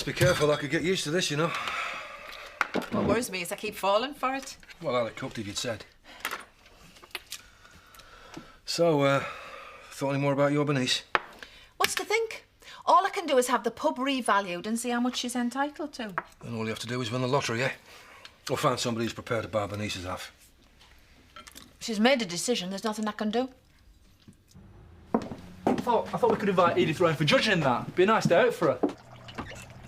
Best be careful, I could get used to this, you know. What worries me is I keep falling for it. Well, I'd have cooked if you'd said. So, thought any more about your Bernice? What's to think? All I can do is have the pub revalued and see how much she's entitled to. Then all you have to do is win the lottery, eh? Or find somebody who's prepared to buy Bernice's half. She's made a decision, there's nothing I can do. I thought we could invite Edith round for judging in that. Be a nice day out for her.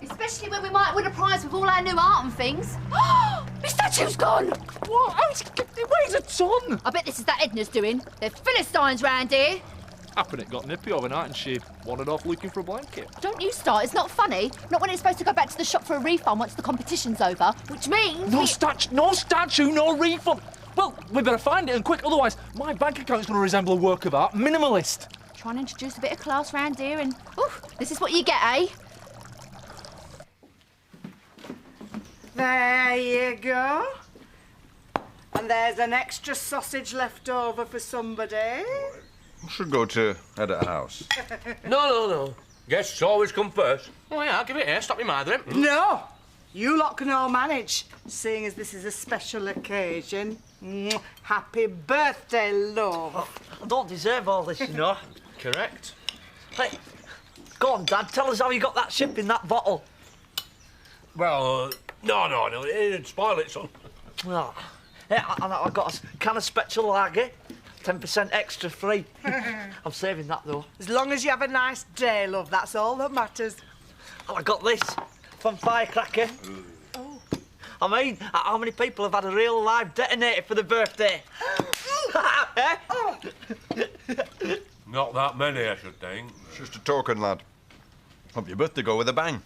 Especially when we might win a prize with all our new art and things. My statue's gone! What? It weighs a ton! I bet this is that Edna's doing. There's Philistines round here. Happen it got nippy overnight and she wandered off looking for a blanket. Don't you start, it's not funny. Not when it's supposed to go back to the shop for a refund once the competition's over, which means... No statue, no refund! Well, we better find it and quick, otherwise my bank account's going to resemble a work of art. Minimalist. Try and introduce a bit of class round here and... Oof, this is what you get, eh? There you go. And there's an extra sausage left over for somebody. I should go to head of house. No. Guests always come first. Oh, yeah, I'll give it here. Stop me mothering. No! You lot can all manage, seeing as this is a special occasion. Happy birthday, love. I don't deserve all this, you know. Correct. Hey, go on, Dad. Tell us how you got that ship in that bottle. Well, no. It'd spoil it, son. Oh. Yeah, I got a can of special lager. 10% extra free. I'm saving that, though. As long as you have a nice day, love, that's all that matters. Oh, I got this from Firecracker. Oh. I mean, how many people have had a real live detonator for their birthday? Eh? Not that many, I should think. It's just a token, lad. Hope your birthday go with a bang.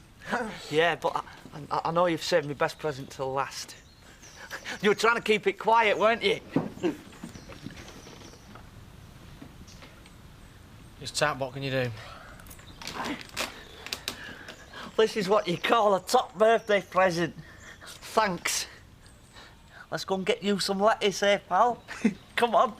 Yeah, but I know you've saved me best present till last. You were trying to keep it quiet, weren't you? Just tap, what can you do? This is what you call a top birthday present. Thanks. Let's go and get you some lettuce, eh, pal? Come on.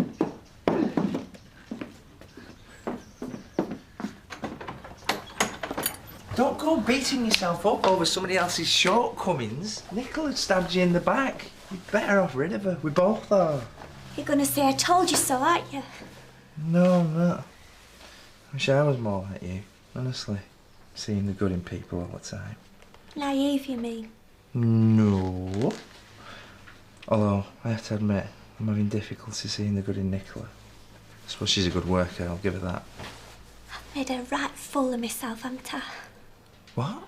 Don't go beating yourself up over somebody else's shortcomings. Nicola stabbed you in the back. You're better off rid of her. We both are. You're gonna say I told you so, aren't you? No, I'm not. I wish I was more like you, honestly. Seeing the good in people all the time. Naive, you mean? No. Although, I have to admit, I'm having difficulty seeing the good in Nicola. I suppose she's a good worker, I'll give her that. I've made a right fool of myself, haven't I? What?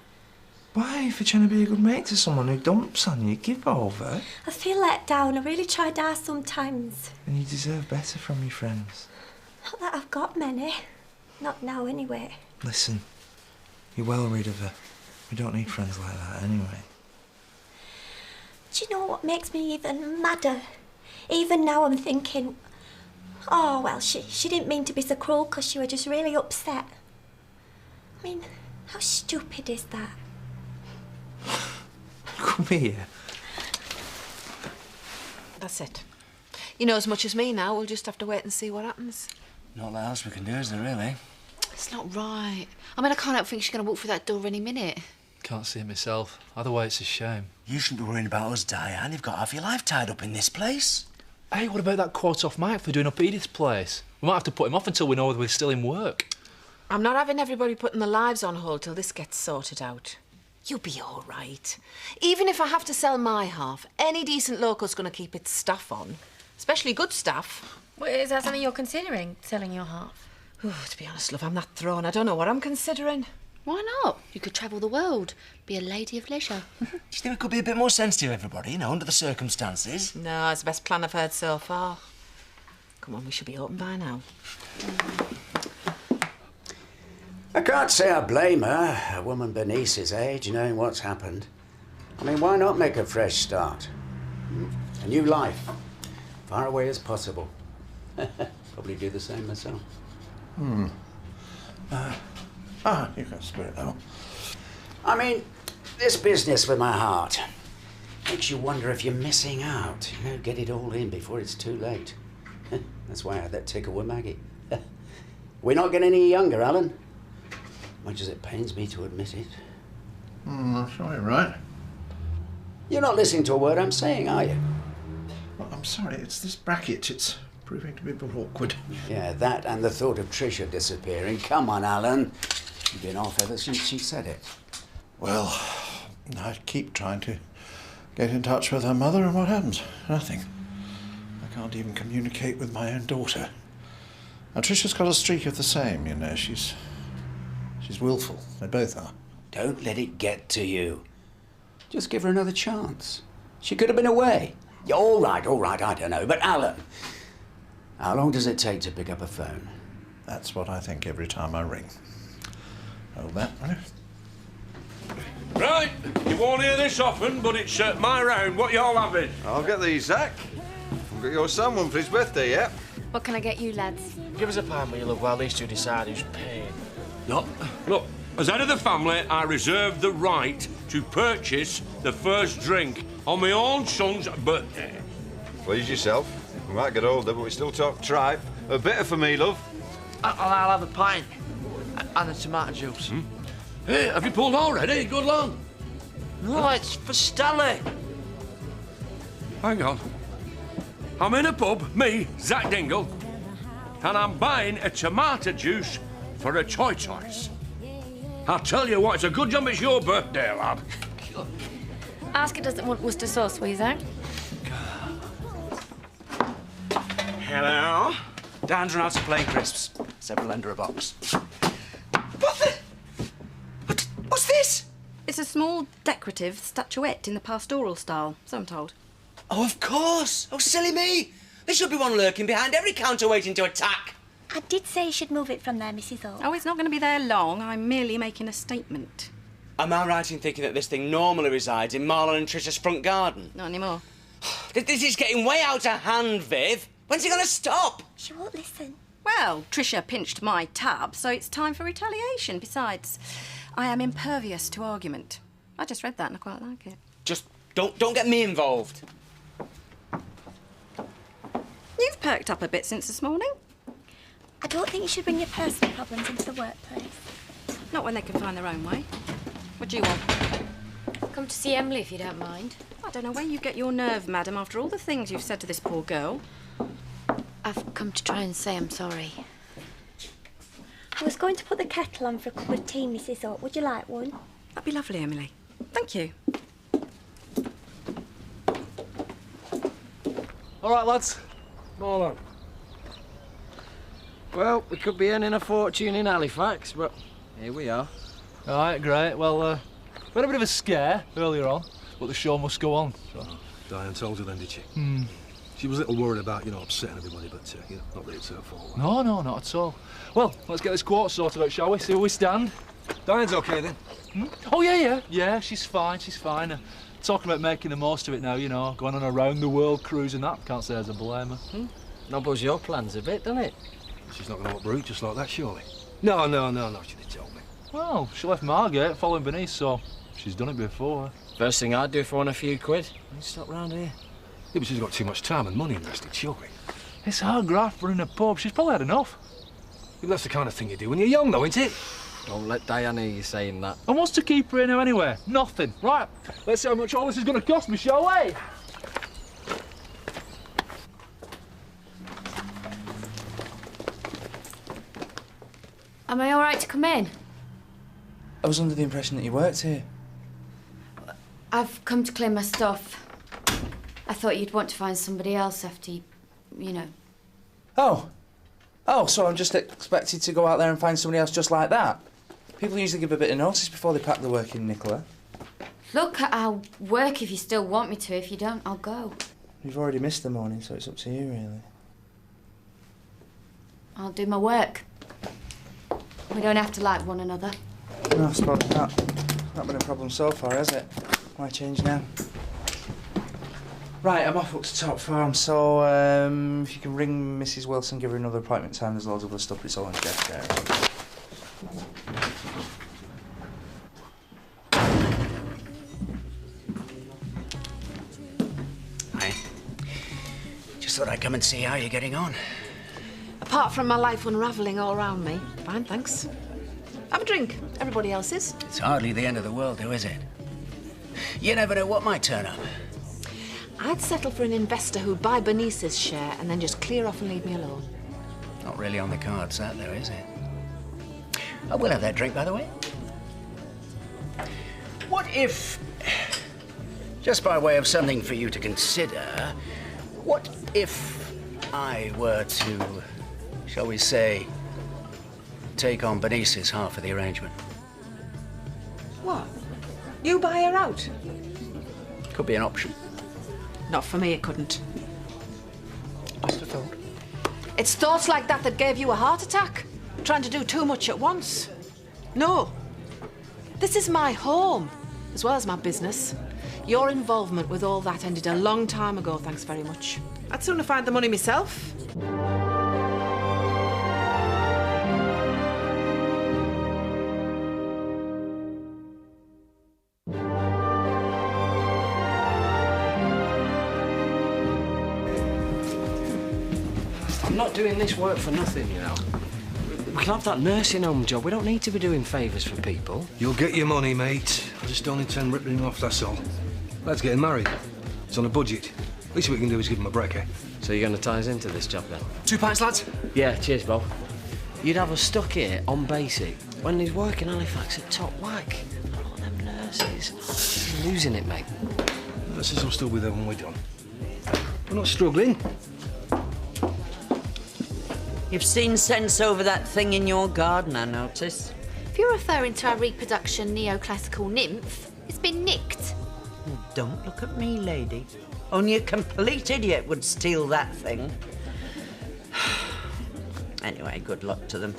Why? For trying to be a good mate to someone who dumps on you, give over. I feel let down. I really try hard sometimes. And you deserve better from your friends. Not that I've got many. Not now, anyway. Listen, you're well rid of her. We don't need friends like that anyway. Do you know what makes me even madder? Even now I'm thinking, oh, well, she didn't mean to be so cruel because she was just really upset. I mean, how stupid is that? Come here. That's it. You know as much as me now, we'll just have to wait and see what happens. Not that else we can do, is there, really? It's not right. I mean, I can't help think she's going to walk through that door any minute. Can't see it myself. Either way, it's a shame. You shouldn't be worrying about us, Diane. You've got half your life tied up in this place. Hey, what about that quote off Mike for doing up Edith's place? We might have to put him off until we know whether we're still in work. I'm not having everybody putting their lives on hold till this gets sorted out. You'll be all right. Even if I have to sell my half, any decent local's going to keep its staff on. Especially good staff. Well, is that something you're considering, selling your half? To be honest, love, I'm not thrown. I don't know what I'm considering. Why not? You could travel the world, be a lady of leisure. Do you think we could be a bit more sensitive, everybody, you know, under the circumstances? No, it's the best plan I've heard so far. Come on, we should be open by now. I can't say I blame her, a woman Bernice's age, knowing what's happened. I mean, why not make a fresh start? A new life, far away as possible. Probably do the same myself. You can spit it out. I mean, this business with my heart makes you wonder if you're missing out. You know, get it all in before it's too late. That's why I had that tickle with Maggie. We're not getting any younger, Alan. Much as it pains me to admit it. I'm sure you're right. You're not listening to a word I'm saying, are you? Well, I'm sorry, it's this bracket. It's proving to be a bit awkward. Yeah, that and the thought of Tricia disappearing. Come on, Alan. You've been off ever since she said it. Well, I keep trying to get in touch with her mother, and what happens? Nothing. I can't even communicate with my own daughter. Now, Tricia's got a streak of the same, you know. She's willful. They both are. Don't let it get to you. Just give her another chance. She could have been away. Yeah, all right, I don't know. But Alan, how long does it take to pick up a phone? That's what I think every time I ring. Hold that, will you? Right, you won't hear this often, but it's my round. What y'all having? I'll get these, Zach. I've got your son one for his birthday, yeah? What can I get you, lads? Give us a pound, will you, love, while these two decide who's paying. Look, as head of the family, I reserve the right to purchase the first drink on my own son's birthday. Please yourself. We might get older, but we still talk tripe. A bitter for me, love. I'll have a pint and a tomato juice. Hey, have you pulled already? Good lad. No, it's for Stella. Hang on. I'm in a pub, me, Zach Dingle, and I'm buying a tomato juice for a choice. I'll tell you what, it's a good job it's your birthday, lad. Ask it doesn't want Worcester sauce, will you, Zach? Hello. Dan's run out of plain crisps. Said we'll lend her a box. What's this? It's a small decorative statuette in the pastoral style, so I'm told. Oh, of course. Oh, silly me. There should be one lurking behind every counter waiting to attack. I did say you should move it from there, Mrs. Hall. Oh, it's not going to be there long. I'm merely making a statement. Am I right in thinking that this thing normally resides in Marlon and Tricia's front garden? Not anymore. This is getting way out of hand, Viv. When's it going to stop? She won't listen. Well, Tricia pinched my tab, so it's time for retaliation. Besides, I am impervious to argument. I just read that and I quite like it. Just don't get me involved. You've perked up a bit since this morning. I don't think you should bring your personal problems into the workplace. Not when they can find their own way. What do you want? Come to see Emily if you don't mind. I don't know where you get your nerve, madam, after all the things you've said to this poor girl. I've come to try and say I'm sorry. I was going to put the kettle on for a cup of tea, Mrs. Hall. Would you like one? That'd be lovely, Emily. Thank you. All right, lads. More on. Well, we could be earning a fortune in Halifax, but here we are. All right, great. Well, we had a bit of a scare earlier on, but the show must go on. So. Diane told you then, did she? Hmm. She was a little worried about, upsetting everybody, but, not that it's her fault. No, not at all. Well, let's get this quote sorted out, shall we? See where we stand. Diane's okay, then? Hmm? Oh, yeah. Yeah, she's fine, talking about making the most of it now, going on a round-the-world cruise and that. Can't say as a blamer. Nobbles your plans a bit, doesn't it? She's not going to uproot just like that, surely? No, she'd have told me. Well, she left Margate following Bernice, so she's done it before. First thing I'd do if I won a few quid. I'd stop round here. Yeah, but she's got too much time and money invested, surely. It's her graft running a pub. She's probably had enough. Yeah, that's the kind of thing you do when you're young, though, isn't it? Don't let Diana hear you saying that. And what's to keep her here now anyway? Nothing. Right, let's see how much all this is going to cost me, shall we? Am I all right to come in? I was under the impression that you worked here. I've come to clear my stuff. I thought you'd want to find somebody else after you know. Oh, so I'm just expected to go out there and find somebody else just like that? People usually give a bit of notice before they pack the work in, Nicola. Look, I'll work if you still want me to. If you don't, I'll go. You've already missed the morning, so it's up to you, really. I'll do my work. We don't have to like one another. No, I suppose not. Not been a problem so far, has it? Why change now? Right, I'm off up to Top Farm, so if you can ring Mrs. Wilson, give her another appointment time. There's loads of other stuff, but it's all on Jeff's share. Hi. Just thought I'd come and see how you're getting on. Apart from my life unravelling all around me, fine, thanks. Have a drink. Everybody else is. It's hardly the end of the world, though, is it? You never know what might turn up. I'd settle for an investor who'd buy Bernice's share and then just clear off and leave me alone. Not really on the cards, that, though, is it? I will have that drink, by the way. What if, just by way of something for you to consider, what if I were to, shall we say, take on Bernice's half of the arrangement? What? You buy her out? Could be an option. Not for me, it couldn't. Just a thought. It's thoughts like that that gave you a heart attack. Trying to do too much at once. No. This is my home, as well as my business. Your involvement with all that ended a long time ago, thanks very much. I'd sooner find the money myself. I'm not doing this work for nothing, you know. We can have that nursing home job. We don't need to be doing favours for people. You'll get your money, mate. I just don't intend ripping him off, that's all. Lad's getting married. It's on a budget. Least we can do is give him a break, eh? So you're going to tie us into this job, then? 2 pints, lads? Yeah, cheers, Bob. You'd have us stuck here on basic when he's working Halifax at top whack. Oh, them nurses. He's losing it, mate. Nurses will still be there when we're done. We're not struggling. You've seen sense over that thing in your garden, I notice. If you're referring to our reproduction neoclassical nymph, it's been nicked. Oh, don't look at me, lady. Only a complete idiot would steal that thing. Anyway, good luck to them.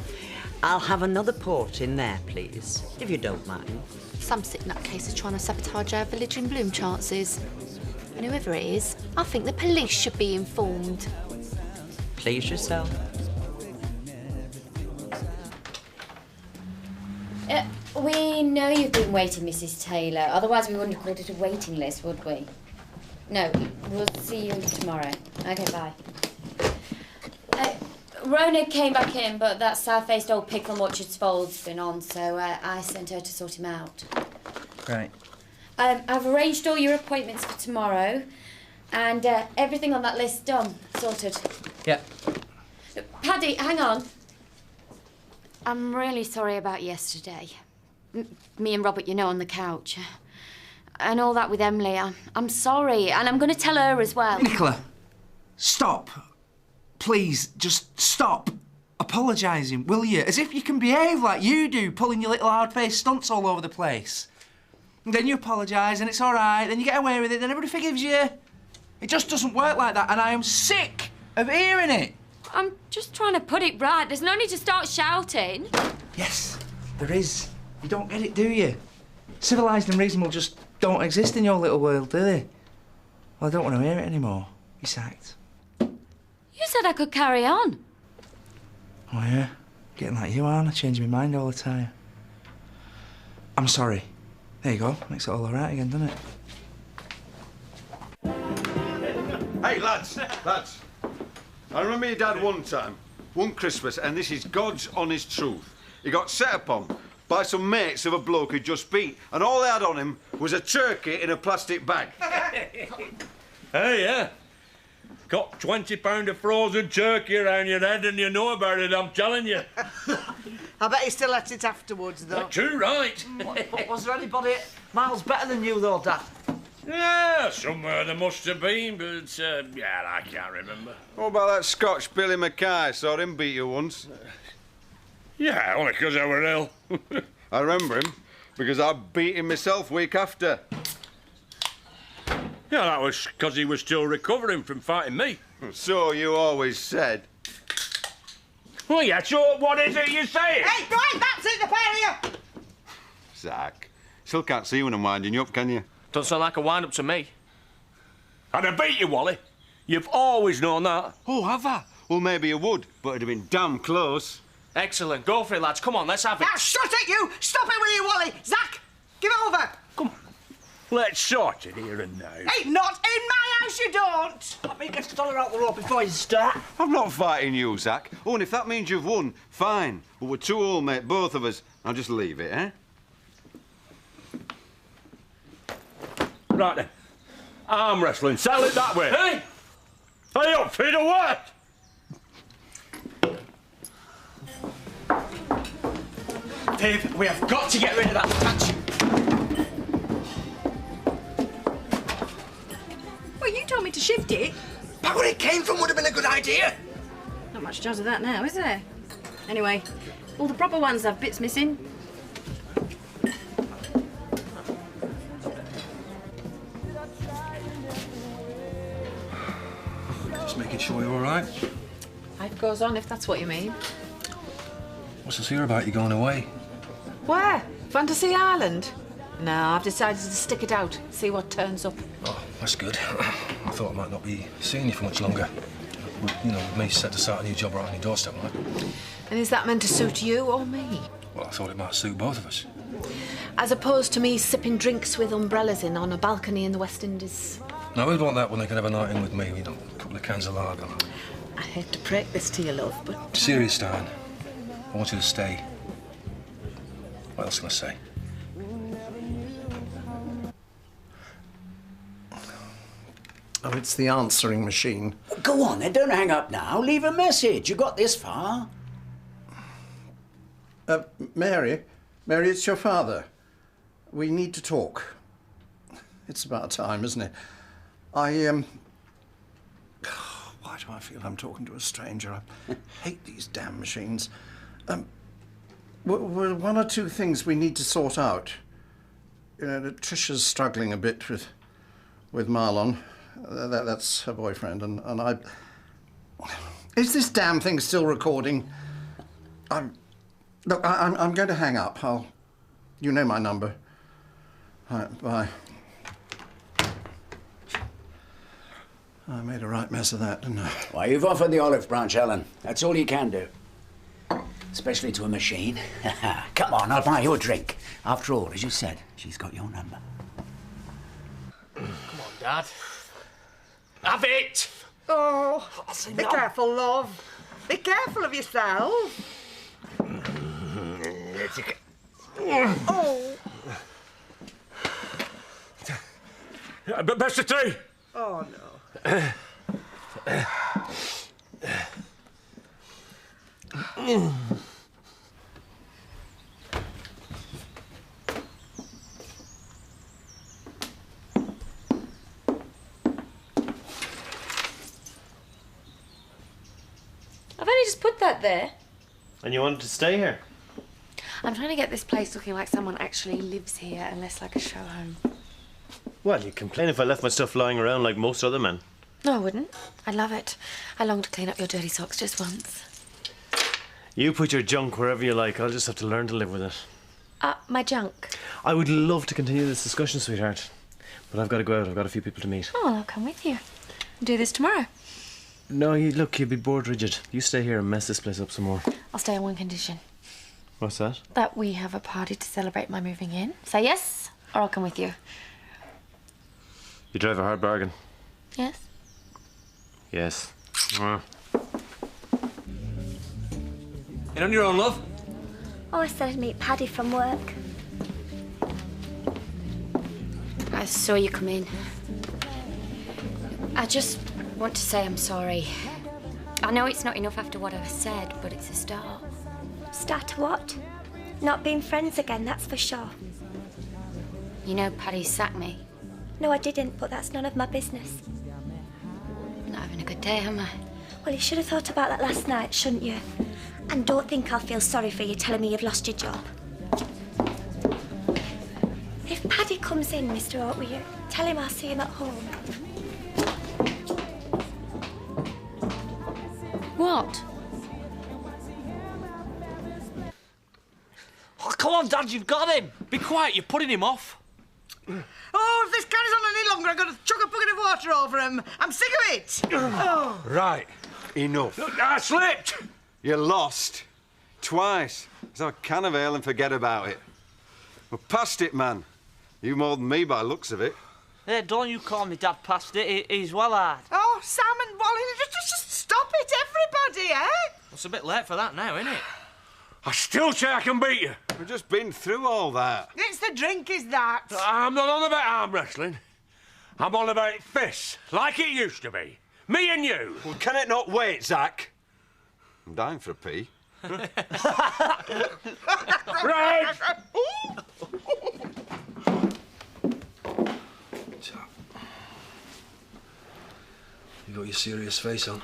I'll have another port in there, please, if you don't mind. Some sick nutcase is trying to sabotage our village in bloom chances. And whoever it is, I think the police should be informed. Please yourself. We know you've been waiting, Mrs. Taylor. Otherwise, we wouldn't have called it a waiting list, would we? No, we'll see you tomorrow. Okay, bye. Rona came back in, but that south-faced old pickle from Orchard's fold's been on, so I sent her to sort him out. Right. I've arranged all your appointments for tomorrow, and everything on that list done, sorted. Yeah. Paddy, hang on. I'm really sorry about yesterday. Me and Robert, you know, on the couch. And all that with Emily. I'm sorry, and I'm going to tell her as well. Nicola, stop. Please, just stop apologising, will you? As if you can behave like you do, pulling your little hard-faced stunts all over the place. And then you apologise, and it's all right, then you get away with it, then everybody forgives you. It just doesn't work like that, and I am sick of hearing it. I'm just trying to put it right. There's no need to start shouting. Yes, there is. You don't get it, do you? Civilised and reasonable just don't exist in your little world, do they? Well, I don't want to hear it anymore. You're sacked. You said I could carry on. Oh, yeah? Getting like you, aren't I? Changing my mind all the time. I'm sorry. There you go. Makes it all all right again, doesn't it? Hey, lads, I remember your dad one Christmas, and this is God's honest truth. He got set upon by some mates of a bloke who'd just beat, and all they had on him was a turkey in a plastic bag. Hey, yeah. Got £20 of frozen turkey around your head and you know about it, I'm telling you. I bet he still ate it afterwards, though. Too right. Was there anybody miles better than you, though, Dad? Yeah, somewhere there must have been, but, yeah, I can't remember. What about that Scotch Billy Mackay? Saw him beat you once. Yeah, only 'cause I were ill. I remember him, because I beat him myself week after. Yeah, that was 'cause he was still recovering from fighting me. So you always said. Well, yeah, so what is it you say? Hey, right, that's it, the pair of you! Zach, still can't see when I'm winding you up, can you? Don't sound like a wind-up to me. I'd have beat you, Wally. You've always known that. Oh, have I? Well, maybe you would, but it'd have been damn close. Excellent. Go for it, lads. Come on, let's have it. Now, shut it, you! Stop it with you, Wally! Zach, give it over! Let's sort it here and now. Hey, not in my house, you don't! Let me get the dollar out the rope before you start. I'm not fighting you, Zach. Oh, and if that means you've won, fine. Well, we're 2-2, mate, both of us. I'll just leave it, eh? Right then. Arm wrestling. Sell it that way. Hey! Hey up, feed or what? Viv, we have got to get rid of that statue. Well, you told me to shift it. But where it came from would have been a good idea. Not much chance of that now, is there? Anyway, all the proper ones have bits missing. Just making sure you're all right. Life goes on, if that's what you mean. What's this here about you going away? Where? Fantasy Island? No, I've decided to stick it out, see what turns up. Oh, that's good. I thought I might not be seeing you for much longer. You know, with me set to start a new job right on your doorstep, like. And is that meant to suit you or me? Well, I thought it might suit both of us. As opposed to me sipping drinks with umbrellas in on a balcony in the West Indies. Now, who'd want that when they could have a night in with me? You know, a couple of cans of lager. I hate to break this to you, love, but... Serious, Stein. I want you to stay. What else can I say? Oh, it's the answering machine. Go on then, don't hang up now. Leave a message. You got this far. Mary? Mary, it's your father. We need to talk. It's about time, isn't it? Why do I feel I'm talking to a stranger? I hate these damn machines. One or two things we need to sort out. You know, Trisha's struggling a bit with Marlon. That's her boyfriend, and I... Is this damn thing still recording? Look, I'm going to hang up. You know my number. All right, bye. I made a right mess of that, didn't I? Why, you've offered the olive branch, Ellen. That's all you can do. Especially to a machine. Come on, I'll buy you a drink. After all, as you said, she's got your number. Come on, Dad. Have it! Oh, be careful, love. Be careful of yourself. Oh. But best of three. Oh, no. I've only just put that there. And you wanted to stay here? I'm trying to get this place looking like someone actually lives here and less like a show home. Well, you'd complain if I left my stuff lying around like most other men. No, I wouldn't. I love it. I long to clean up your dirty socks just once. You put your junk wherever you like. I'll just have to learn to live with it. My junk. I would love to continue this discussion, sweetheart. But I've got to go out. I've got a few people to meet. Oh, I'll come with you. Do this tomorrow. No, look, you'd be bored rigid. You stay here and mess this place up some more. I'll stay on one condition. What's that? That we have a party to celebrate my moving in. Say yes, or I'll come with you. You drive a hard bargain. Yes? Yes. In on your own, love? Oh, I said I'd meet Paddy from work. I saw you come in. I just want to say I'm sorry. I know it's not enough after what I've said, but it's a start. Start to what? Not being friends again, that's for sure. You know Paddy sacked me. No, I didn't, but that's none of my business. Not having a good day, am I? Well, you should have thought about that last night, shouldn't you? And don't think I'll feel sorry for you telling me you've lost your job. If Paddy comes in, Mr. Oak, will you tell him I'll see him at home? What? Oh, come on, Dad, you've got him. Be quiet, you're putting him off. Oh, if this carries on any longer, I'm going to chuck a bucket of water over him. I'm sick of it. Oh. Right. Enough. Look, I slipped. You lost. Twice. So a can of ale and forget about it. We're past it, man. You more than me by the looks of it. Hey, don't you call me Dad past it. He's well hard. Oh, Sam and Wally, just stop it, everybody, eh? It's a bit late for that now, isn't it? I still say I can beat you. We've just been through all that. It's the drink, is that? I'm not on about arm wrestling. I'm on about fists, like it used to be. Me and you. Well, can it not wait, Zach? I'm dying for a pee. Right! You got your serious face on.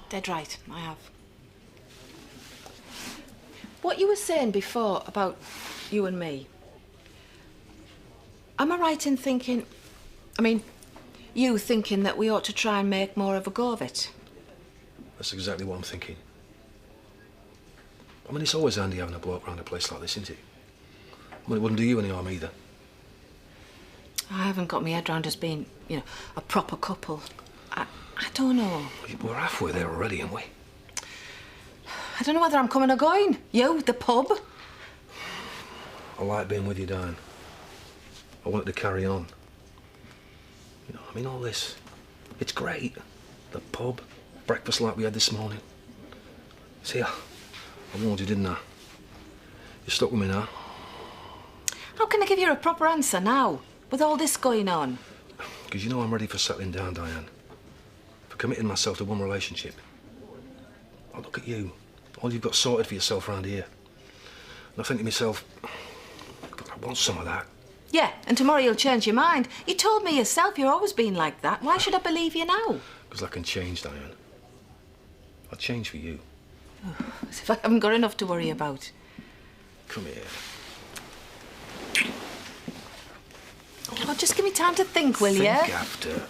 Dead right, I have. What you were saying before about you and me, am I right in thinking, you thinking that we ought to try and make more of a go of it? That's exactly what I'm thinking. It's always handy having a bloke around a place like this, isn't it? It wouldn't do you any harm either. I haven't got my head round us being, a proper couple. I don't know. We're halfway there already, aren't we? I don't know whether I'm coming or going. You, the pub. I like being with you, Diane. I want it to carry on. All this, it's great. The pub, breakfast like we had this morning. See, I warned you, didn't I? You're stuck with me now. How can I give you a proper answer now, with all this going on? Because I'm ready for settling down, Diane. For committing myself to one relationship. I look at you. All you've got sorted for yourself around here. And I think to myself, God, I want some of that. Yeah, and tomorrow you'll change your mind. You told me yourself you've always been like that. Why should I believe you now? Because I can change, Diane. I'll change for you. As if I haven't got enough to worry about. Come here. Oh, just give me time to think, will you? Think after.